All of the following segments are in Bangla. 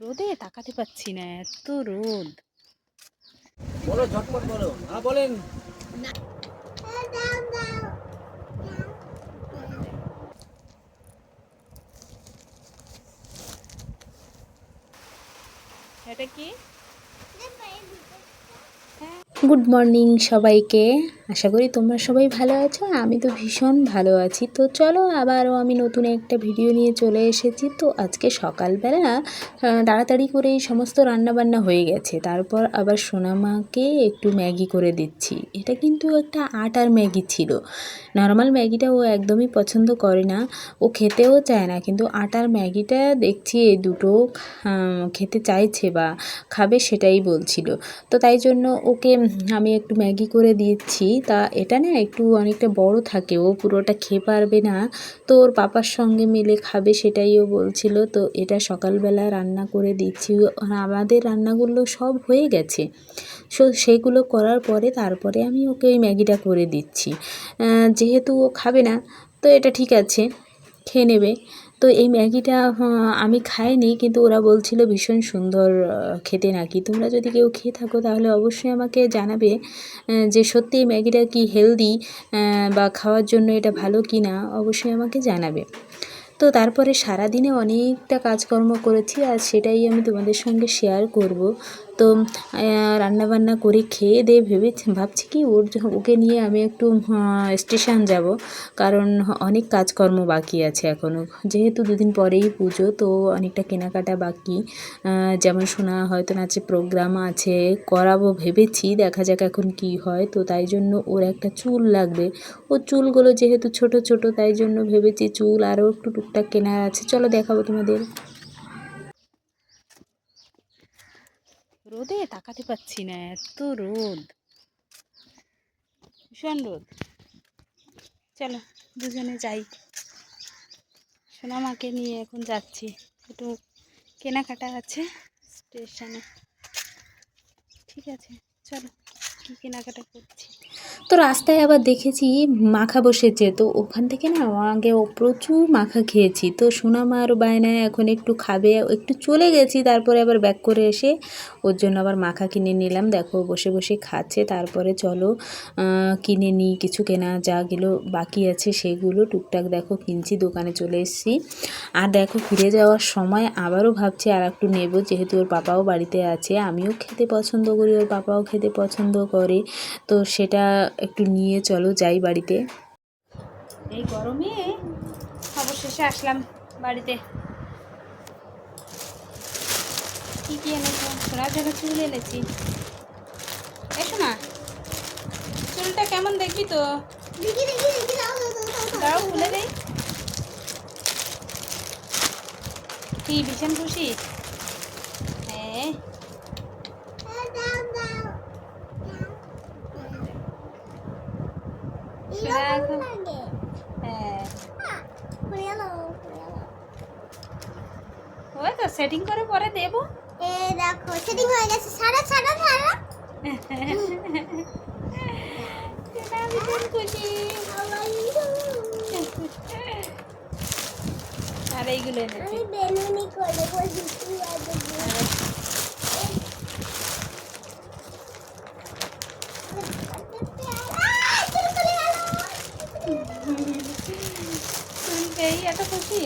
রোদে তাকাতে পাচ্ছি না, এত রোদ। বলো, ঝটপট বলো। হ্যাঁ বলেন। এটা কি? গুড মর্নিং সবাইকে। আশা করি তোমরা সবাই ভালো আছো। আমি তো ভীষণ ভালো আছি। তো চলো আবারও আমি নতুন একটা ভিডিও নিয়ে চলে এসেছি। তো আজকে সকালবেলা তাড়াতাড়ি করেই সমস্ত রান্নাবান্না হয়ে গেছে। তারপর আবার সোনামাকে একটু ম্যাগি করে দিচ্ছি। এটা কিন্তু একটা আটার ম্যাগি ছিল। নর্মাল ম্যাগিটা ও একদমই পছন্দ করে না, ও খেতেও চায় না। কিন্তু আটার ম্যাগিটা দেখছি এই দুটো খেতে চাইছে বা খাবে, সেটাই বলছিল। তো তাই জন্য ওকে আমি একটু ম্যাগি করে দিচ্ছি। তা এটা না একটু অনেকটা বড় থাকে, ও পুরোটা খেয়ে পারবে না, তো ওর পাপার সঙ্গে মিলে খাবে, সেটাই ও বলছিল। তো এটা সকালবেলা রান্না করে দিচ্ছি। আমাদের রান্নাগুলো সব হয়ে গেছে, সেগুলো করার পরে তারপরে আমি ওকে ওই ম্যাগিটা করে দিচ্ছি। যেহেতু ও খাবে না, তো এটা ঠিক আছে, খেয়ে নেবে। তো এই ম্যাগিটা আমি খাইনি, কিন্তু ওরা বলছিল ভীষণ সুন্দর খেতে নাকি। তোমরা যদি কেউ খেয়ে থাকো তাহলে অবশ্যই আমাকে জানাবে যে সত্যি এই ম্যাগিটা কি হেলদি বা খাওয়ার জন্য এটা ভালো কি না, অবশ্যই আমাকে জানাবে। তো তারপরে সারাদিনে অনেকটা কাজকর্ম করেছি, আর সেটাই আমি তোমাদের সঙ্গে শেয়ার করব। তো রান্নাবান্না করে খেয়ে দিয়ে ভাবছি কি ওকে নিয়ে আমি একটু স্টেশন যাব, কারণ অনেক কাজকর্ম বাকি আছে এখনও। যেহেতু দুদিন পরেই পুজো, তো অনেকটা কেনাকাটা বাকি। যেমন শোনা হয়তো নাচে প্রোগ্রাম আছে, করাবো ভেবেছি, দেখা যাক এখন কি হয়। তো তাই জন্য ওর একটা চুল লাগবে, ওর চুলগুলো যেহেতু ছোট ছোট, তাই জন্য ভেবেছি চুল আরও একটু টুকটাক কেনার আছে। চলো দেখাবো তোমাদের। রোদে তাকাতে পাচ্ছি না, এত রোদ, ভীষণ রোদ। চলো দুজনে যাই, সোনামাকে নিয়ে এখন যাচ্ছি, একটু কেনাকাটা আছে স্টেশনে। ঠিক আছে, চলো কি কেনাকাটা করছি। তো রাস্তায় আবার দেখেছি মাখা বসেছে, তো ওখান থেকে না আগে ও প্রচুর মাখা খেয়েছি। তো সোনামার বায়নায় এখন একটু খাবে, একটু চলে গেছি, তারপরে আবার ব্যাক করে এসে ওর জন্য আবার মাখা কিনে নিলাম। দেখো বসে বসে খাচ্ছে। তারপরে চলো কিনে নিই, কিছু কেনা যা গেলো বাকি আছে সেগুলো টুকটাক দেখো কিনছি, দোকানে চলে এসেছি। আর দেখো ফিরে যাওয়ার সময় আবারও ভাবছি আর একটু নেবো, যেহেতু ওর পাপাও বাড়িতে আছে, আমিও খেতে পছন্দ করি, ওর পাপাও খেতে পছন্দ করে। তো সেটা একটু নিয়ে চলো যাই বাড়িতে। এই গরমে অবশেষে আসলাম বাড়িতে। কী কী এনেছো? সোনার জন্য চুল এনেছি। এসো না, চুলটা কেমন দেখবি তো, দাঁড়াও খুলে দেই। কি ভীষণ খুশি? হ্যাঁ, হ্যাঁ, ওই তো সেটিং করে পরে দেবো। দেখো সেটিং হয়ে গেছে, সারা সারা সারা। ভীষণ খুশি। আর এইগুলো এনেছি। বেলুনি করে বসি। এই এত খুশি।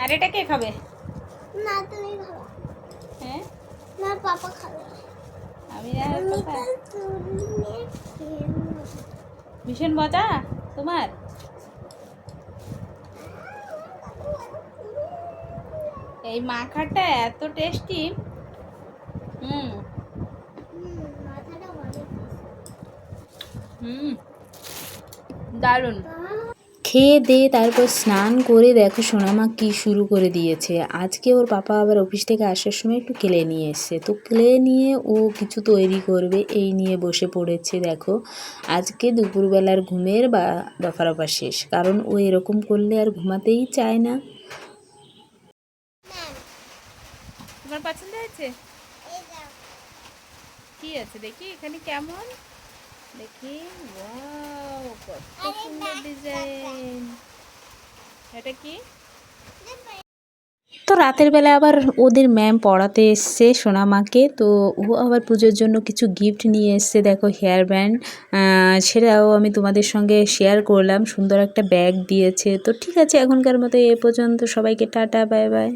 আর এটা কে খাবে? না তুমি খাবে। হ্যাঁ, না পাপা খাবে। আমি আর পাপা। তুমি ভীষণ মজা তোমার। এই মাখাটা এত টেস্টি। হুম মাথাটা অনেক হুম, দারুণ। খেয়ে দিয়ে তারপর স্নান করে দেখো সোনামা কি শুরু করে দিয়েছে। আজকে ওর পাপা আবার অফিস থেকে আসার সময় একটু ক্লে নিয়ে এসছে, তো ক্লে নিয়ে ও কিছু তৈরি করবে, এই নিয়ে বসে পড়েছে। দেখো আজকে দুপুরবেলার ঘুমের বা দফারফা শেষ, কারণ ও এরকম করলে আর ঘুমাতেই চায় না। তোমার পছন্দ হয়েছে? কি আছে দেখি এখানে, কেমন দেখি। ওয়াও, কত সুন্দর ডিজাইন। এটা কি? তো রাতের বেলা আবার ওদের ম্যাম পড়াতে এসছে সোনামাকে, তো ও আবার পুজোর জন্য কিছু গিফট নিয়ে এসছে। দেখো হেয়ার ব্যান্ড, সেটাও আমি তোমাদের সঙ্গে শেয়ার করলাম। সুন্দর একটা ব্যাগ দিয়েছে। তো ঠিক আছে, এখনকার মতো এ পর্যন্ত। সবাইকে টাটা, বাই বাই।